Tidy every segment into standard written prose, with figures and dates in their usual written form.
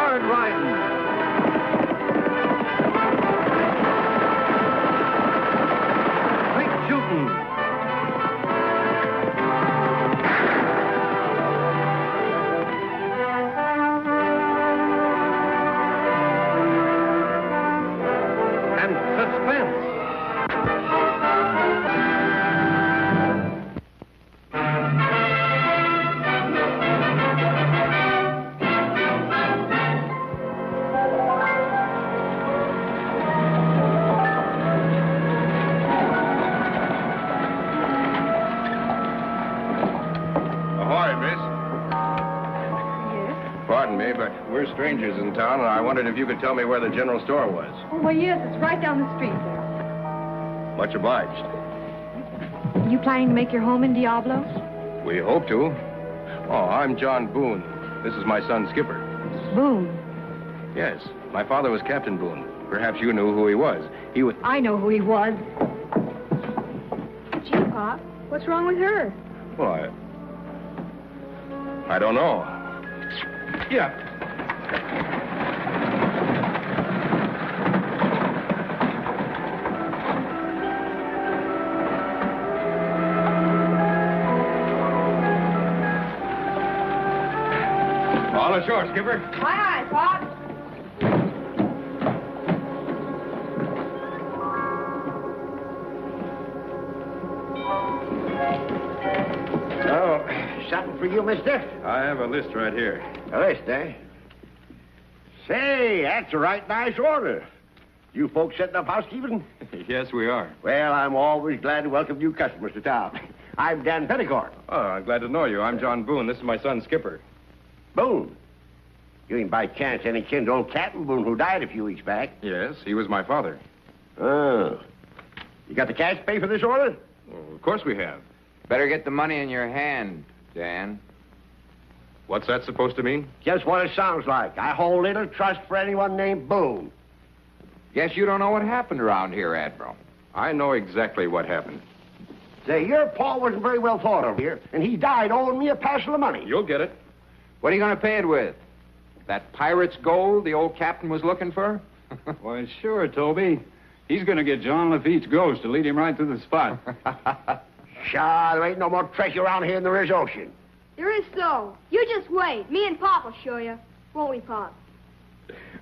Hard riding. Quick shooting. And suspense. Pardon me, but we're strangers in town, and I wondered if you could tell me where the general store was. Oh, well, yes, it's right down the street there. Much obliged. You planning to make your home in Diablo? We hope to. Oh, I'm John Boone. This is my son, Skipper. Boone. Yes, my father was Captain Boone. Perhaps you knew who he was. He was... I know who he was. Gee, Pop, what's wrong with her? Well, I don't know. Yeah. All ashore, Skipper. Aye, aye, Pop. Oh, something for you, mister? I have a list right here. A list, eh? Say, that's a right nice order. You folks setting up housekeeping? Yes, we are. Well, I'm always glad to welcome new customers to town. I'm Dan Petticourt. Oh, I'm glad to know you. I'm John Boone. This is my son, Skipper. Boone? You ain't by chance any kin to old Captain Boone who died a few weeks back? Yes, he was my father. Oh. You got the cash to pay for this order? Well, of course we have. Better get the money in your hand, Dan. What's that supposed to mean? Just what it sounds like. I hold little trust for anyone named Boone. Guess you don't know what happened around here, Admiral. I know exactly what happened. Say, your pa wasn't very well thought of here, and he died owing me a passel of money. You'll get it. What are you going to pay it with? That pirate's gold the old captain was looking for? Why, sure, Toby. He's going to get John Lafitte's ghost to lead him right to the spot. Pshaw, there ain't no more treasure around here than there is ocean. There is so. You just wait. Me and Pop will show you. Won't we, Pop?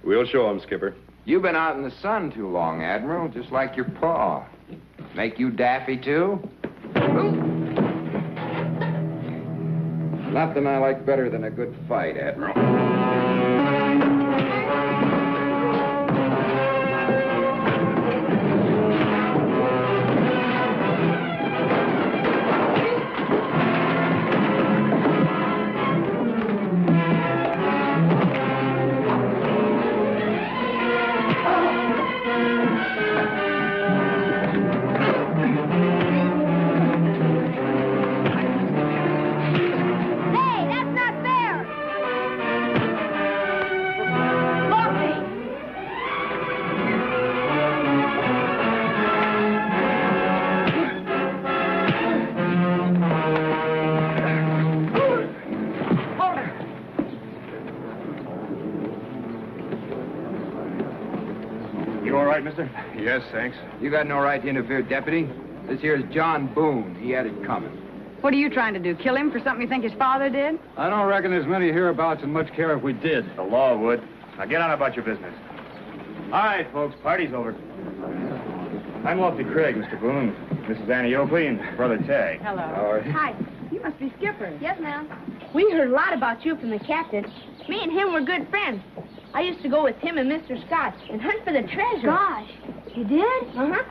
We'll show him, Skipper. You've been out in the sun too long, Admiral, just like your pa. Make you daffy, too? Nothing I like better than a good fight, Admiral. Mister? Yes, thanks. You got no right to interfere, Deputy. This here's John Boone. He had it coming. What are you trying to do, kill him for something you think his father did? I don't reckon there's many hereabouts and much care if we did. The law would. Now get on about your business. All right, folks, party's over. I'm Lofty Craig, Mr. Boone. This is Annie Oakley and Brother Tag. Hello. How are you? Hi. You must be Skipper. Yes, ma'am. We heard a lot about you from the captain. Me and him were good friends. I used to go with him and Mr. Scott and hunt for the treasure. Gosh, you did? Uh-huh.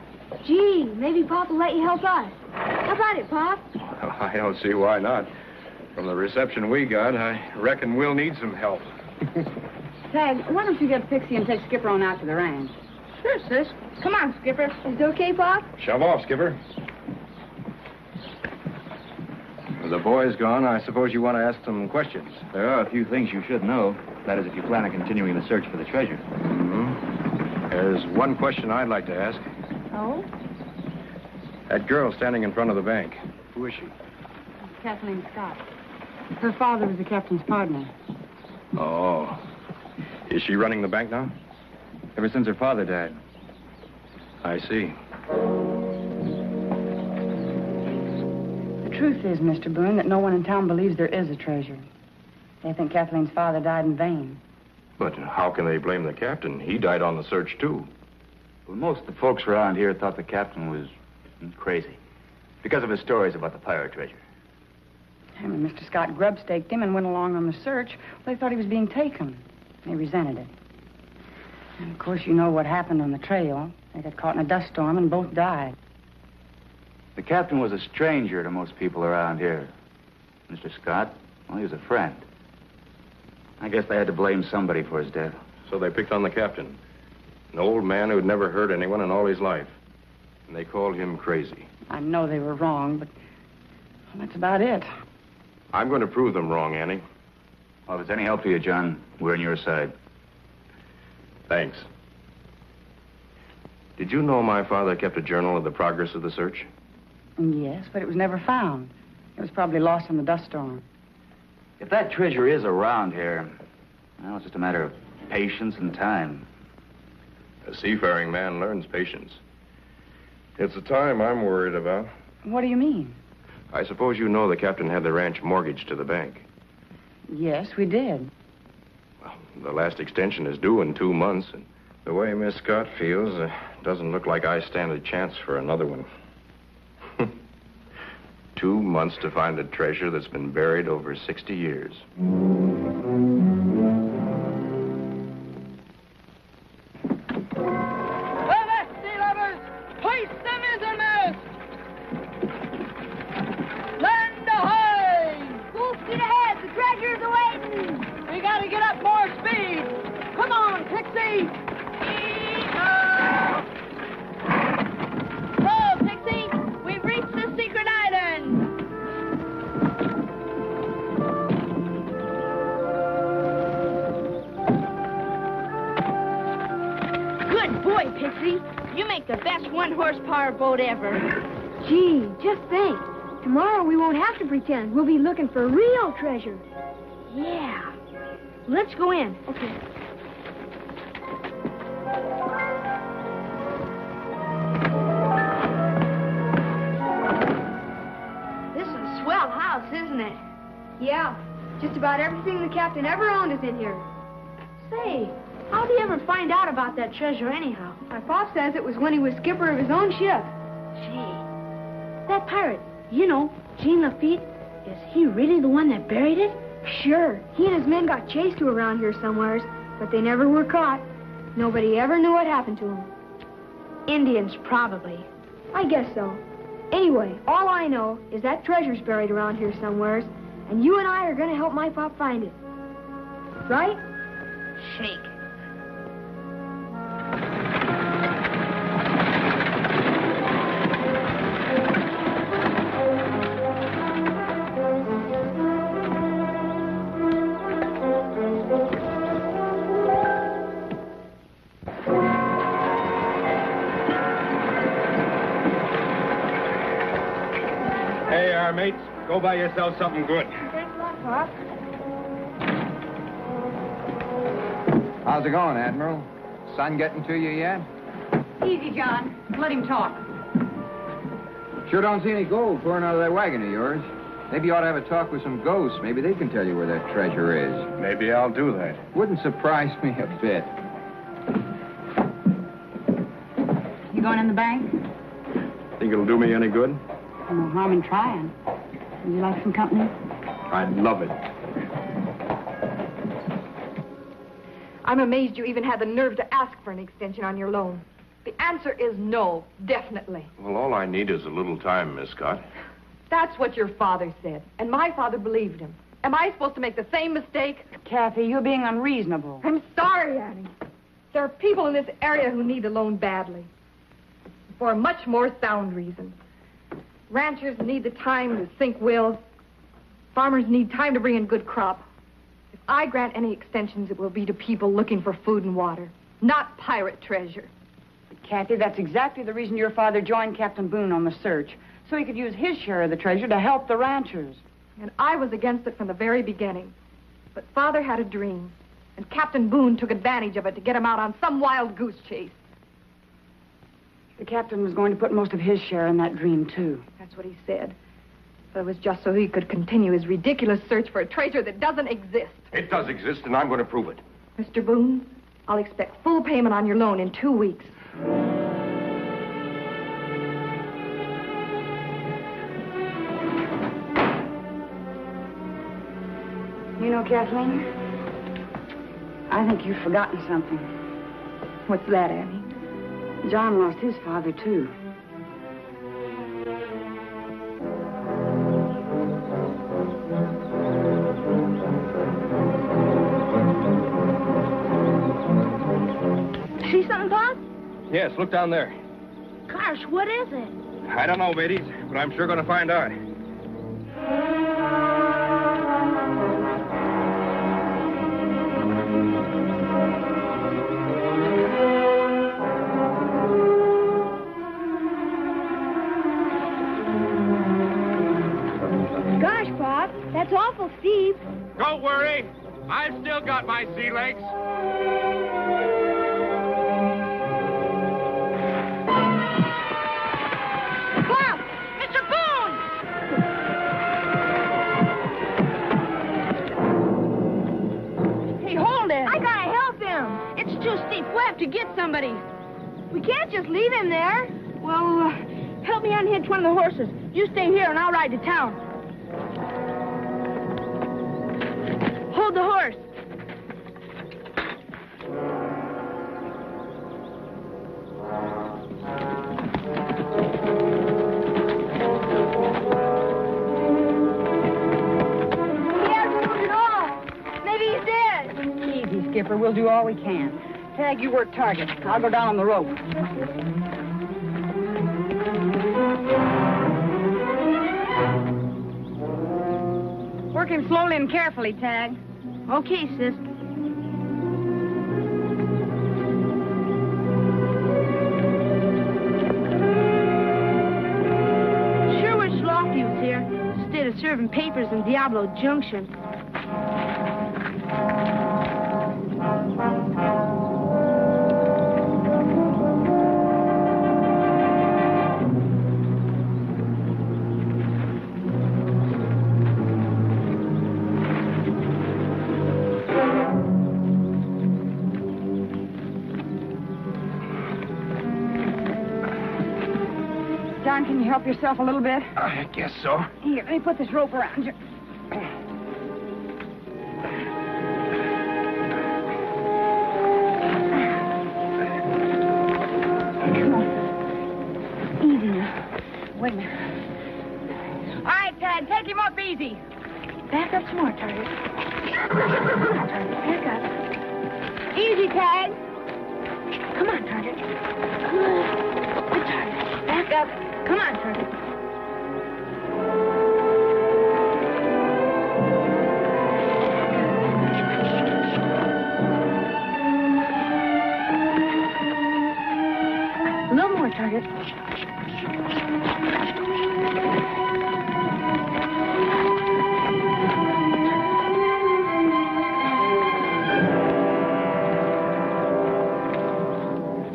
Gee, maybe Pop will let you help us. How about it, Pop? Well, I don't see why not. From the reception we got, I reckon we'll need some help. Tag, why don't you get Pixie and take Skipper on out to the ranch? Sure, sis. Come on, Skipper. Is it okay, Pop? Shove off, Skipper. With the boys gone, I suppose you want to ask some questions. There are a few things you should know. That is, if you plan on continuing the search for the treasure. Mm-hmm. There's one question I'd like to ask. Oh? That girl standing in front of the bank. Who is she? Kathleen Scott. Her father was the captain's partner. Oh. Is she running the bank now? Ever since her father died. I see. The truth is, Mr. Boone, that no one in town believes there is a treasure. They think Kathleen's father died in vain. But how can they blame the captain? He died on the search, too. Well, most of the folks around here thought the captain was crazy because of his stories about the pirate treasure. And when Mr. Scott grub-staked him and went along on the search, they thought he was being taken. They resented it. And, of course, you know what happened on the trail. They got caught in a dust storm and both died. The captain was a stranger to most people around here. Mr. Scott, well, he was a friend. I guess they had to blame somebody for his death. So they picked on the captain, an old man who'd never hurt anyone in all his life. And they called him crazy. I know they were wrong, but well, that's about it. I'm going to prove them wrong, Annie. Well, if it's any help to you, John, we're on your side. Thanks. Did you know my father kept a journal of the progress of the search? Yes, but it was never found. It was probably lost in the dust storm. If that treasure is around here, well, it's just a matter of patience and time. A seafaring man learns patience. It's the time I'm worried about. What do you mean? I suppose you know the captain had the ranch mortgaged to the bank. Yes, we did. Well, the last extension is due in 2 months, and the way Miss Scott feels, doesn't look like I stand a chance for another one. 2 months to find a treasure that's been buried over 60 years. Boat ever. Gee, just think. Tomorrow we won't have to pretend. We'll be looking for real treasure. Yeah. Let's go in. Okay. This is a swell house, isn't it? Yeah. Just about everything the captain ever owned is in here. Say, how'd he ever find out about that treasure anyhow? My pop says it was when he was skipper of his own ship. Gee, that pirate, you know, Jean Lafitte, is he really the one that buried it? Sure. He and his men got chased to around here somewheres, but they never were caught. Nobody ever knew what happened to them. Indians, probably. I guess so. Anyway, all I know is that treasure's buried around here somewheres, and you and I are going to help my pop find it. Right? Shake. Mates, go buy yourself something good. Thanks a lot, Pop. How's it going, Admiral? Sun getting to you yet? Easy, John. Let him talk. Sure don't see any gold pouring out of that wagon of yours. Maybe you ought to have a talk with some ghosts. Maybe they can tell you where that treasure is. Maybe I'll do that. Wouldn't surprise me a bit. You going in the bank? Think it'll do me any good? No harm in trying. Would you like some company? I'd love it. I'm amazed you even had the nerve to ask for an extension on your loan. The answer is no, definitely. Well, all I need is a little time, Miss Scott. That's what your father said, and my father believed him. Am I supposed to make the same mistake? Kathy, you're being unreasonable. I'm sorry, Annie. There are people in this area who need a loan badly. For a much more sound reason. Ranchers need the time to sink wills. Farmers need time to bring in good crop. If I grant any extensions, it will be to people looking for food and water, not pirate treasure. Kathy, that's exactly the reason your father joined Captain Boone on the search, so he could use his share of the treasure to help the ranchers. And I was against it from the very beginning. But Father had a dream. And Captain Boone took advantage of it to get him out on some wild goose chase. The captain was going to put most of his share in that dream, too. That's what he said. But it was just so he could continue his ridiculous search for a treasure that doesn't exist. It does exist, and I'm going to prove it. Mr. Boone, I'll expect full payment on your loan in 2 weeks. You know, Kathleen, I think you've forgotten something. What's that, Annie? John lost his father, too. See something, Pop? Yes, look down there. Gosh, what is it? I don't know, mateys, but I'm sure going to find out. Gosh, Pop, that's awful steep. Don't worry. I've still got my sea legs. Pop! Mr. Boone! Hey, hold it. I gotta help him. It's too steep. We'll have to get somebody. We can't just leave him there. Well, help me unhitch one of the horses. You stay here and I'll ride to town. Hold the horse. He hasn't moved at all. Maybe he's dead. Easy, Skipper. We'll do all we can. Tag, you work target. I'll go down on the rope. Work him slowly and carefully, Tag. Okay, sis. Sure wish Lofty was here instead of serving papers in Diablo Junction. John, can you help yourself a little bit? I guess so. Here, let me put this rope around you. Come on. Easy now. Wait a minute. All right, Tad, take him up easy. Back up some more, Target. Back up. Easy, Tag. Come on, Target. Good, Target. Back up. Come on, Target. A little more, Target.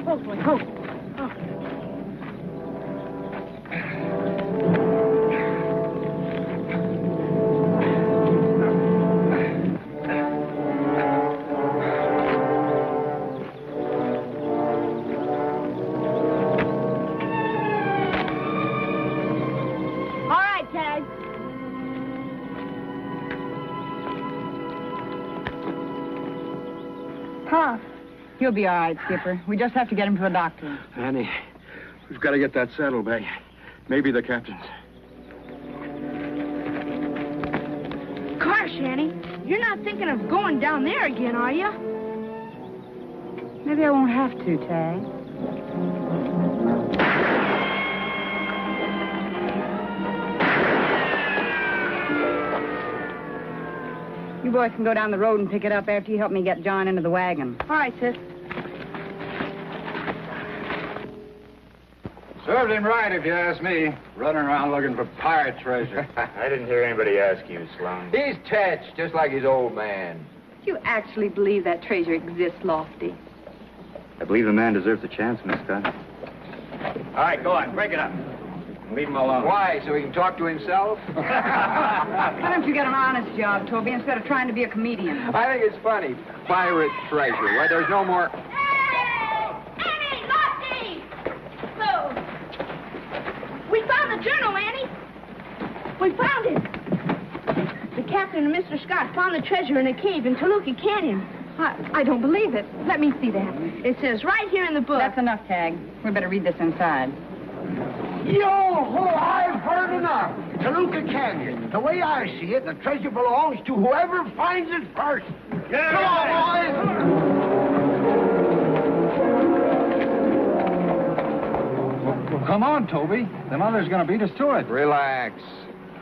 Oh, boy, go. Oh. All right, Tag. Huh. He'll be all right, Skipper. We just have to get him to a doctor. Annie, we've got to get that saddlebag. Maybe the captain's. Gosh, Annie, you're not thinking of going down there again, are you? Maybe I won't have to, Tag. You boys can go down the road and pick it up after you help me get John into the wagon. All right, sis. Served him right, if you ask me. Running around looking for pirate treasure. I didn't hear anybody ask you, Sloan. He's touched, just like his old man. Do you actually believe that treasure exists, Lofty? I believe the man deserves a chance, Miss Scott. All right, go on. Break it up. Leave him alone. Why? So he can talk to himself? Why don't you get an honest job, Toby, instead of trying to be a comedian? I think it's funny. Pirate treasure. Why, there's no more... Annie! Lofty! Oh. We found the journal, Annie. We found it. The captain and Mr. Scott found the treasure in a cave in Toluca Canyon. I don't believe it. Let me see that. It says right here in the book. That's enough, Tag. We better read this inside. Yo-ho, I've heard enough. Toluca Canyon. The way I see it, the treasure belongs to whoever finds it first. Yeah. Come on, boys. Well, come on, Toby. The mother's going to beat us to it. Relax.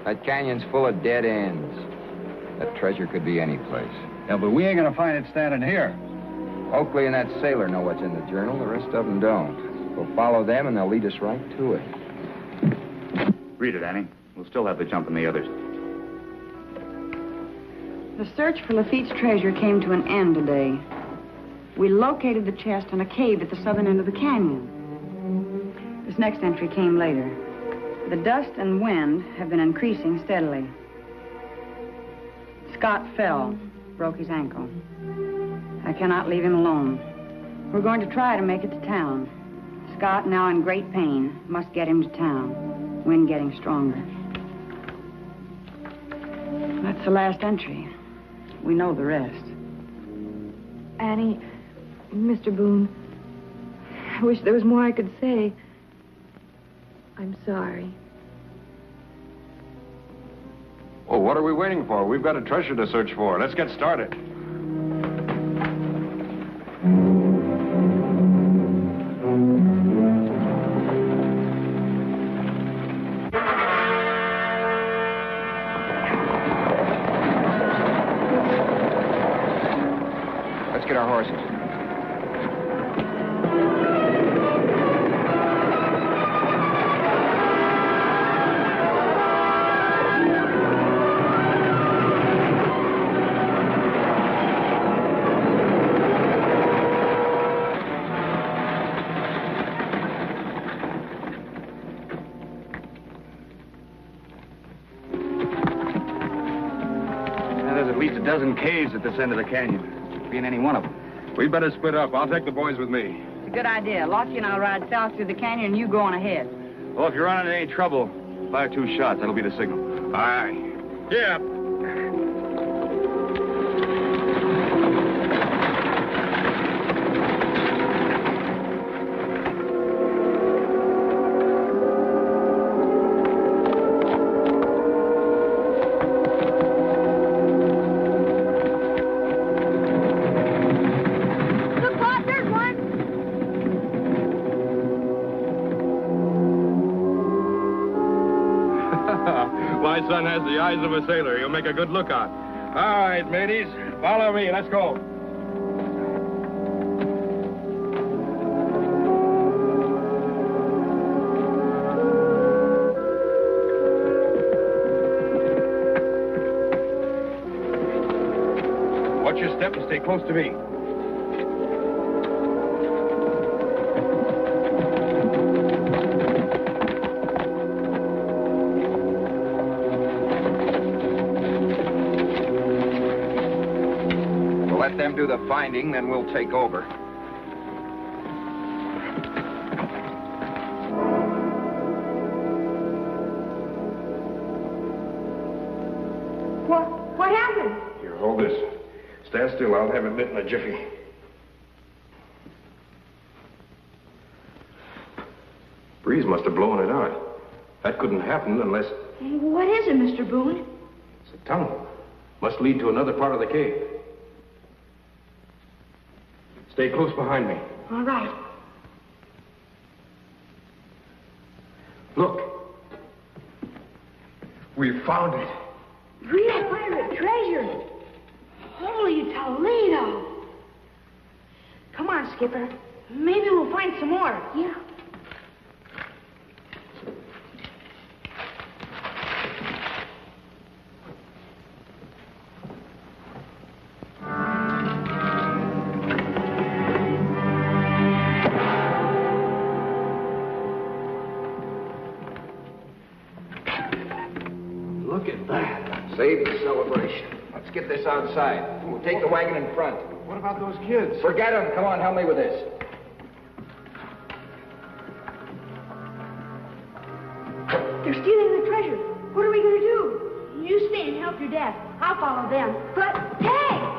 That canyon's full of dead ends. That treasure could be any place. Yeah, but we ain't going to find it standing here. Oakley and that sailor know what's in the journal. The rest of them don't. We'll follow them, and they'll lead us right to it. Read it, Annie. We'll still have the jump on the others. The search for Lafitte's treasure came to an end today. We located the chest in a cave at the southern end of the canyon. This next entry came later. The dust and wind have been increasing steadily. Scott fell, broke his ankle. I cannot leave him alone. We're going to try to make it to town. Scott, now in great pain, must get him to town. Wind getting stronger. That's the last entry. We know the rest. Annie, Mr. Boone, I wish there was more I could say. I'm sorry. Oh, what are we waiting for? We've got a treasure to search for. Let's get started. Let's get our horses. There's at least a dozen caves at this end of the canyon. Could be in any one of them. We'd better split up. I'll take the boys with me. It's a good idea. Lofty and I'll ride south through the canyon and you go on ahead. Well, if you're running into any trouble, fire 2 shots. That'll be the signal. Aye. Yeah. My son has the eyes of a sailor. He'll make a good lookout. All right, mateys, follow me. Let's go. Watch your step and stay close to me. Let them do the finding, then we'll take over. What happened? Here, hold this. Stand still. I'll have it lit in a jiffy. Breeze must have blown it out. That couldn't happen unless... What is it, Mr. Boone? It's a tunnel. Must lead to another part of the cave. Stay close behind me. All right. Look. We found it. Real pirate treasure. Holy Toledo. Come on, Skipper. Maybe we'll find some more. Yeah. Save the celebration. Let's get this outside. We'll take the wagon in front. What about those kids? Forget them. Come on, help me with this. They're stealing the treasure. What are we going to do? You stay and help your dad. I'll follow them. But, Tag!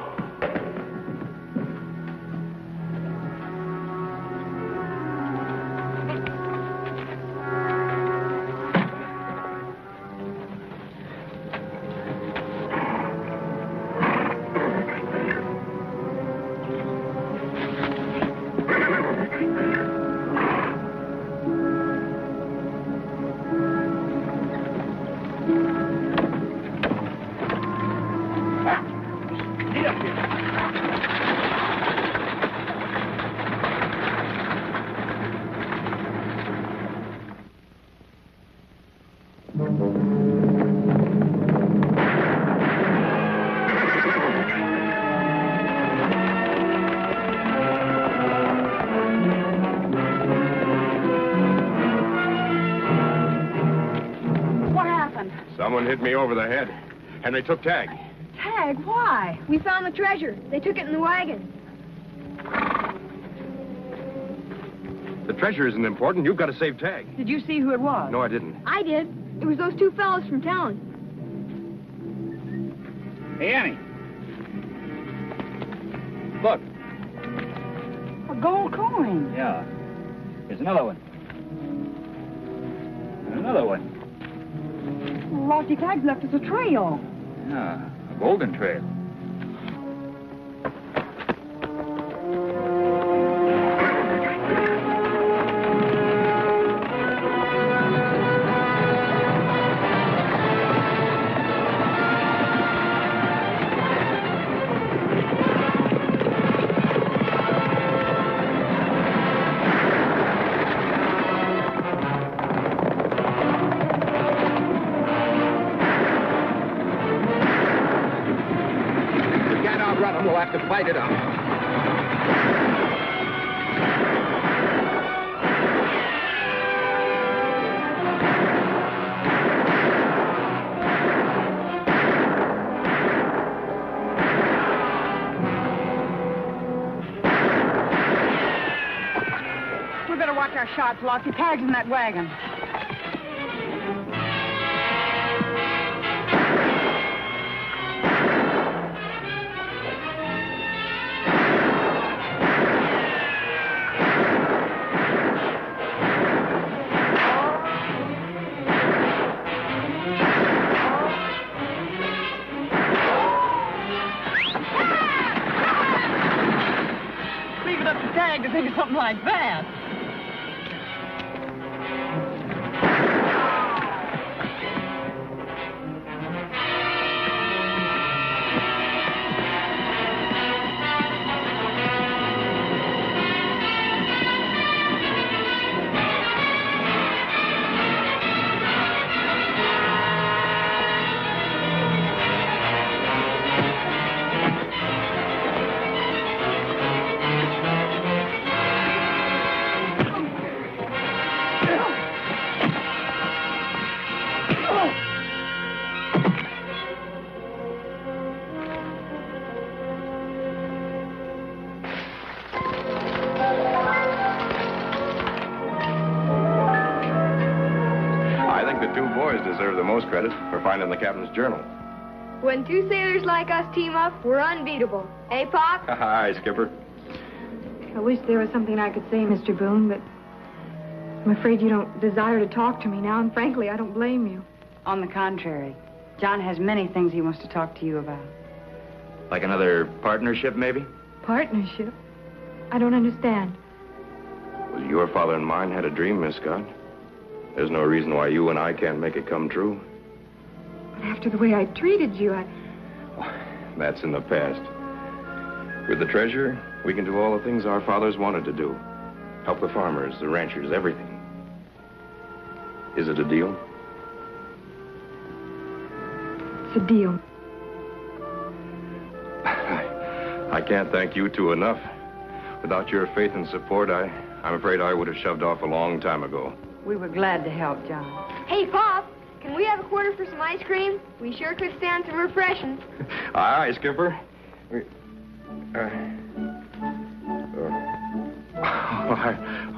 Someone hit me over the head, and they took Tag. Tag, why? We found the treasure. They took it in the wagon. The treasure isn't important. You've got to save Tag. Did you see who it was? No, I didn't. I did. It was those two fellows from town. Hey, Annie. Look. A gold coin. Yeah. Here's another one. And another one. Lofty Tag's left us a trail. Yeah, a golden trail. We'll have to fight it out. We better watch our shots, Lofty. Tag's in that wagon. To think of something like that. Deserve the most credit for finding the captain's journal. When two sailors like us team up, we're unbeatable. Eh, Pop? Hi, Skipper. I wish there was something I could say, Mr. Boone, but I'm afraid you don't desire to talk to me now, and frankly, I don't blame you. On the contrary, John has many things he wants to talk to you about. Like another partnership, maybe? Partnership? I don't understand. Well, your father and mine had a dream, Miss Scott. There's no reason why you and I can't make it come true. But after the way I treated you, That's in the past. With the treasure, we can do all the things our fathers wanted to do. Help the farmers, the ranchers, everything. Is it a deal? It's a deal. I can't thank you two enough. Without your faith and support, I'm afraid I would have shoved off a long time ago. We were glad to help, John. Hey, Pop, can we have a quarter for some ice cream? We sure could stand some refreshing. Aye, aye, Skipper.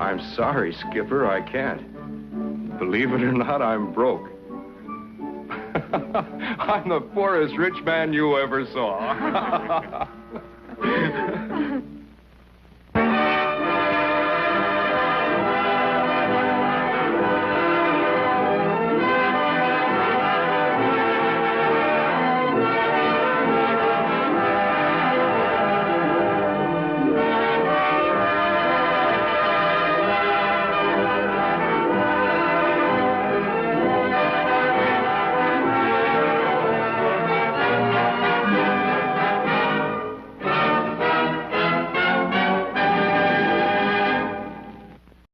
I'm sorry, Skipper. I can't. Believe it or not, I'm broke. I'm the poorest rich man you ever saw.